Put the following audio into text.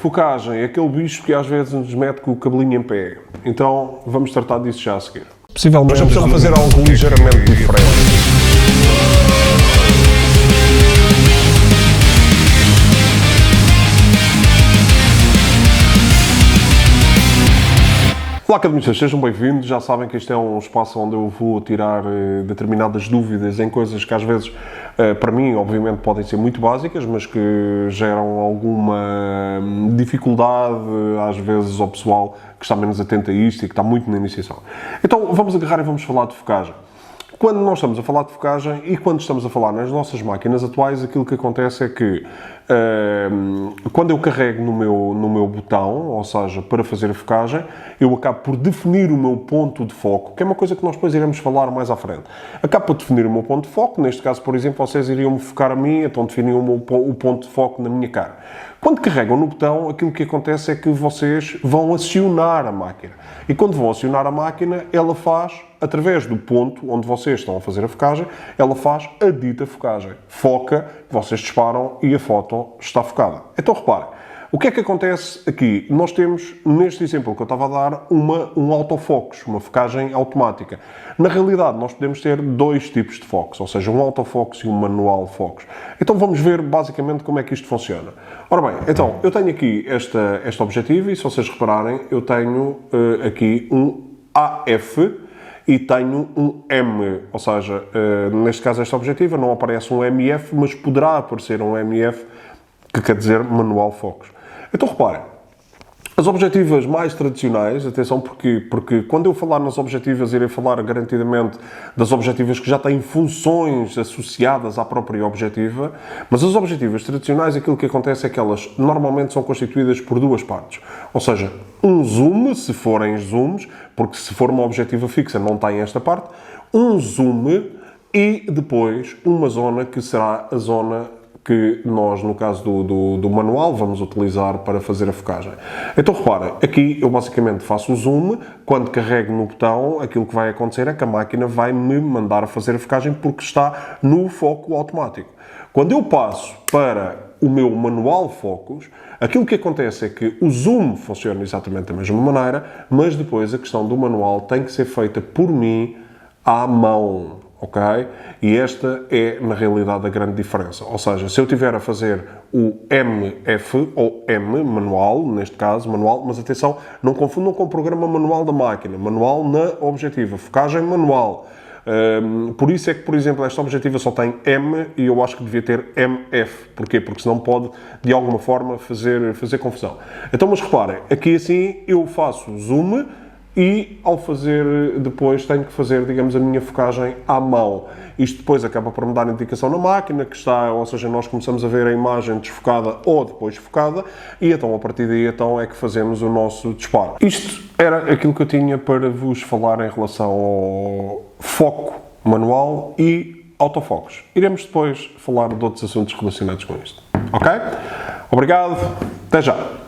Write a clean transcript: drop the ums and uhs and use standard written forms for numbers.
Focagem é aquele bicho que às vezes nos mete com o cabelinho em pé. Então vamos tratar disso já a seguir. Possivelmente. Mas já precisamos fazer algo ligeiramente diferente. Olá, academistas, sejam bem-vindos. Já sabem que este é um espaço onde eu vou tirar determinadas dúvidas em coisas que às vezes, para mim, obviamente, podem ser muito básicas, mas que geram alguma dificuldade, às vezes, ao pessoal que está menos atento a isto e que está muito na iniciação. Então, vamos agarrar e vamos falar de focagem. Quando nós estamos a falar de focagem e quando estamos a falar nas nossas máquinas atuais, aquilo que acontece é que quando eu carrego no meu botão, ou seja, para fazer a focagem, eu acabo por definir o meu ponto de foco, que é uma coisa que nós depois iremos falar mais à frente. Acabo por definir o meu ponto de foco, neste caso, por exemplo, vocês iriam me focar a mim, então definiam o ponto de foco na minha cara. Quando carregam no botão, aquilo que acontece é que vocês vão acionar a máquina. E quando vão acionar a máquina, ela faz, através do ponto onde vocês estão a fazer a focagem, ela faz a dita focagem. Foca, vocês disparam e a foto está focada. Então reparem, o que é que acontece aqui? Nós temos, neste exemplo que eu estava a dar, um autofocus, uma focagem automática. Na realidade, nós podemos ter dois tipos de focos, ou seja, um autofocus e um manual focus. Então vamos ver basicamente como é que isto funciona. Ora bem, então, eu tenho aqui este objetivo e se vocês repararem, eu tenho aqui um AF e tenho um M, ou seja, neste caso esta objetiva não aparece um MF, mas poderá aparecer um MF, que quer dizer Manual Focus. Então reparem, as objetivas mais tradicionais, atenção porque quando eu falar nas objetivas irei falar garantidamente das objetivas que já têm funções associadas à própria objetiva, mas as objetivas tradicionais, aquilo que acontece é que elas normalmente são constituídas por duas partes, ou seja, um zoom, se forem zooms, porque se for uma objetiva fixa não tem esta parte, um zoom e depois uma zona que será a zona que nós, no caso do manual, vamos utilizar para fazer a focagem. Então, reparem, aqui eu basicamente faço o zoom, quando carrego no botão, aquilo que vai acontecer é que a máquina vai me mandar a fazer a focagem porque está no foco automático. Quando eu passo para o meu manual focus, aquilo que acontece é que o zoom funciona exatamente da mesma maneira, mas depois a questão do manual tem que ser feita por mim à mão. Ok? E esta é, na realidade, a grande diferença. Ou seja, se eu tiver a fazer o MF, ou M, manual, neste caso, manual, mas atenção, não confundam com o programa manual da máquina. Manual na objetiva. Focagem manual. Por isso é que, por exemplo, esta objetiva só tem M e eu acho que devia ter MF. Porquê? Porque senão pode, de alguma forma, fazer confusão. Então, mas reparem, aqui assim eu faço zoom, e ao fazer depois tenho que fazer, digamos, a minha focagem à mão. Isto depois acaba por me dar indicação na máquina, que está, ou seja, nós começamos a ver a imagem desfocada ou depois focada, e então a partir daí então é que fazemos o nosso disparo. Isto era aquilo que eu tinha para vos falar em relação ao foco manual e autofocos. Iremos depois falar de outros assuntos relacionados com isto. Ok? Obrigado, até já!